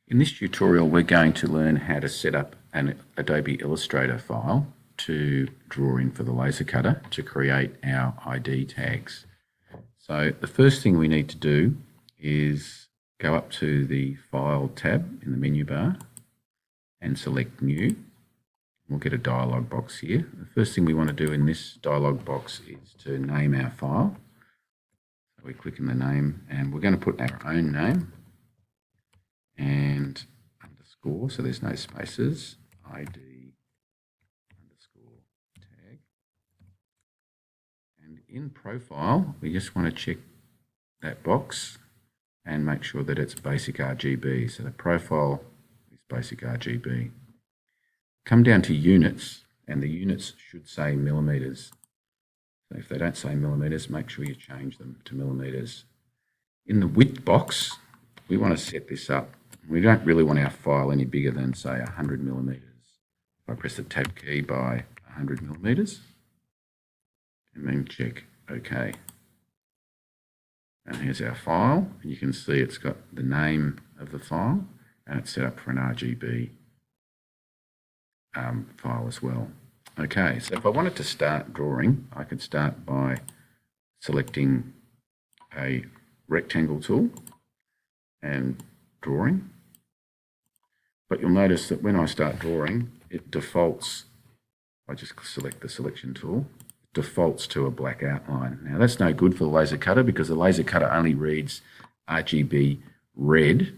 In this tutorial, we're going to learn how to set up an Adobe Illustrator file to draw in for the laser cutter to create our ID tags. So the first thing we need to do is go up to the File tab in the menu bar and select New. We'll get a dialog box here. The first thing we want to do in this dialog box is to name our file. So we click in the name and we're going to put our own name and underscore, so there's no spaces, ID underscore tag. And in profile, we just want to check that box and make sure that it's basic RGB. So the profile is basic RGB. Come down to units, and the units should say millimeters. So if they don't say millimeters, make sure you change them to millimeters. In the width box, we want to set this up. We don't really want our file any bigger than, say, 100 millimeters. If I press the tab key by 100 millimeters, and then check OK. And here's our file. You can see it's got the name of the file, and it's set up for an RGB file as well. Okay, so if I wanted to start drawing, I could start by selecting a rectangle tool and drawing. But you'll notice that when I start drawing, it defaults, I just select the selection tool, it defaults to a black outline. Now that's no good for the laser cutter because the laser cutter only reads RGB red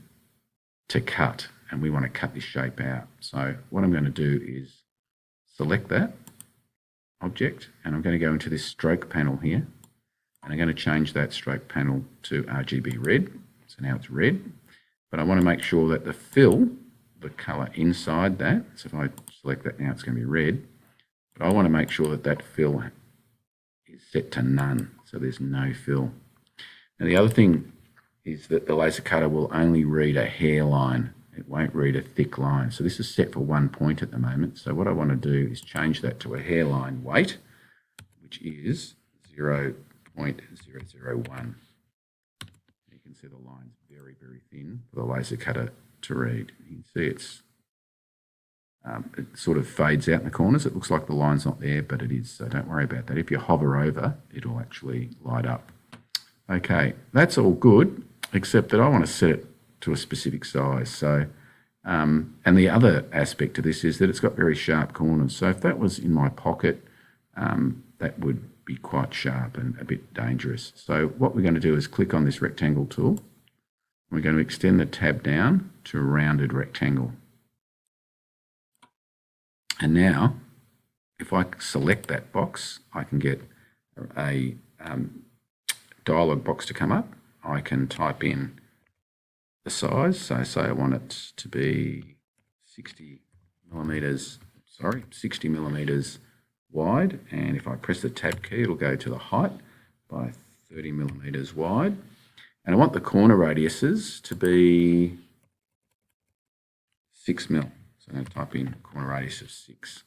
to cut, and we want to cut this shape out. So what I'm going to do is select that object, and I'm going to go into this stroke panel here, and I'm going to change that stroke panel to RGB red. So now it's red, but I want to make sure that the fill, the color inside that, so if I select that now, it's going to be red, but I want to make sure that that fill is set to none, so there's no fill. Now the other thing is that the laser cutter will only read a hairline. It won't read a thick line. So this is set for 1 point at the moment. So what I want to do is change that to a hairline weight, which is 0.001. You can see the line's very, very thin for the laser cutter to read. You can see it sort of fades out in the corners. It looks like the line's not there, but it is. So don't worry about that. If you hover over, it'll actually light up. Okay, that's all good, except that I want to set it to a specific size. So, and the other aspect of this is that it's got very sharp corners. So if that was in my pocket, that would be quite sharp and a bit dangerous. So what we're going to do is click on this rectangle tool. We're going to extend the tab down to a rounded rectangle. And now, if I select that box, I can get a dialog box to come up. I can type in the size, so say I want it to be 60 millimeters wide, and if I press the tab key, it'll go to the height by 30 millimeters wide. And I want the corner radiuses to be 6 mil. So I'm going to type in corner radius of 6. So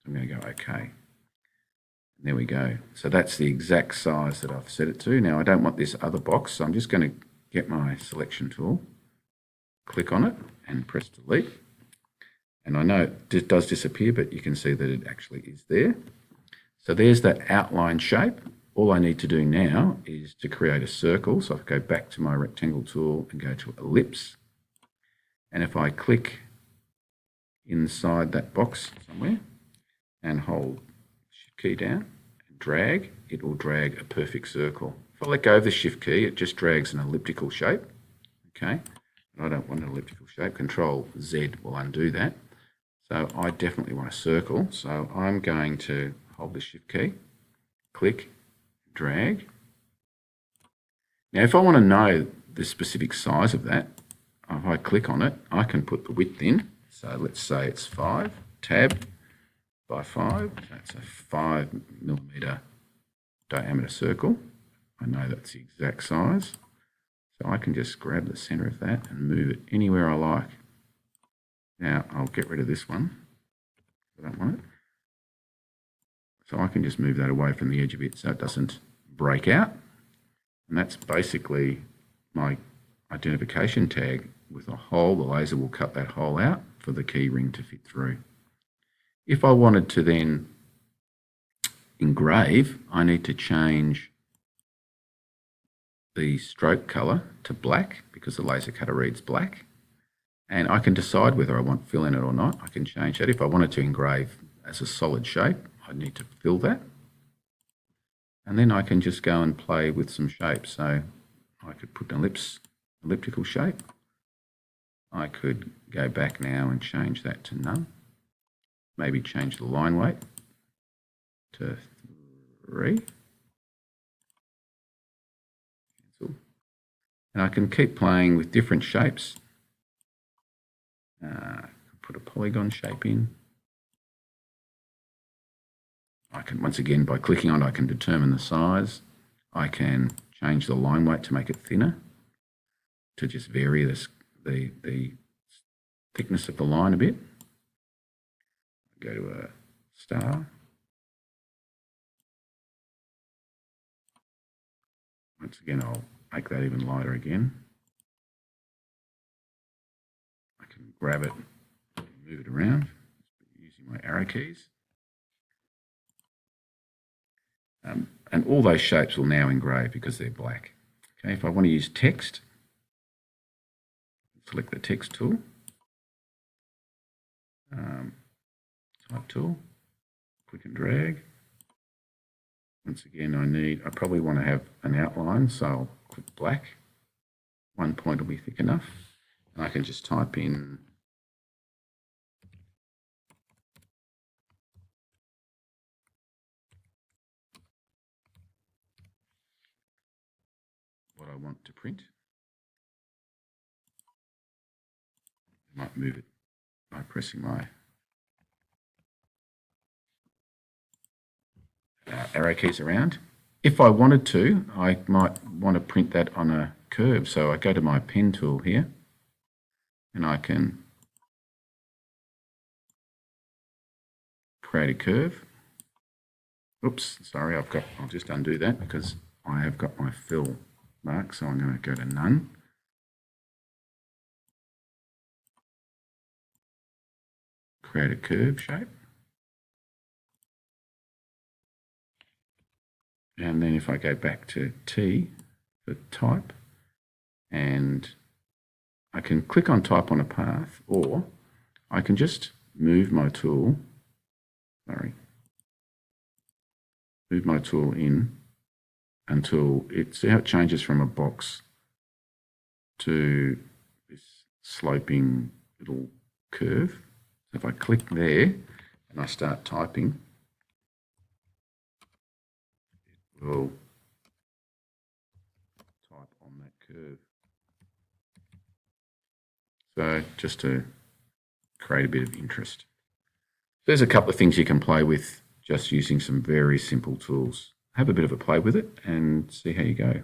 I'm going to go OK. And there we go. So that's the exact size that I've set it to. Now I don't want this other box, so I'm just going to get my selection tool, click on it and press delete. And I know it does disappear, but you can see that it actually is there. So there's that outline shape. All I need to do now is to create a circle. So I go back to my rectangle tool and go to ellipse. And if I click inside that box somewhere and hold shift key down and drag, it will drag a perfect circle. If I let go of the shift key, it just drags an elliptical shape. Okay. I don't want an elliptical shape. Control Z will undo that. So I definitely want a circle. So I'm going to hold the shift key, click, drag. Now if I want to know the specific size of that, if I click on it, I can put the width in. So let's say it's 5, tab by 5. That's a 5 millimeter diameter circle. I know that's the exact size. So I can just grab the center of that and move it anywhere I like. Now I'll get rid of this one. I don't want it. So I can just move that away from the edge of it so it doesn't break out. And that's basically my identification tag with a hole, the laser will cut that hole out for the key ring to fit through. If I wanted to then engrave, I need to change the stroke color to black because the laser cutter reads black. And I can decide whether I want fill in it or not. I can change that. If I wanted to engrave as a solid shape, I need to fill that. And then I can just go and play with some shapes. So I could put an elliptical shape. I could go back now and change that to none. Maybe change the line weight to 3. Cancel. And I can keep playing with different shapes. Put a polygon shape in. I can, once again, by clicking on it, I can determine the size. I can change the line weight to make it thinner, to just vary the thickness of the line a bit. Go to a star. Once again, I'll make that even lighter again. I can grab it and move it around using my arrow keys. And all those shapes will now engrave because they're black. Okay, if I want to use text, select the text tool, type tool, click and drag. Once again, I probably want to have an outline, so I'll click black. One point will be thick enough. And I can just type in what I want to print. I might move it by pressing my arrow keys around. If I wanted to, I might want to print that on a curve. So I go to my pen tool here and I can create a curve. Oops, sorry, I'll just undo that because I have got my fill mark. So I'm going to go to none. Create a curve shape. And then if I go back to T for type, and I can click on type on a path, or I can just move my tool, move my tool in until see how it changes from a box to this sloping little curve. So if I click there and I start typing, it will type on that curve. So just to create a bit of interest. There's a couple of things you can play with just using some very simple tools. Have a bit of a play with it and see how you go.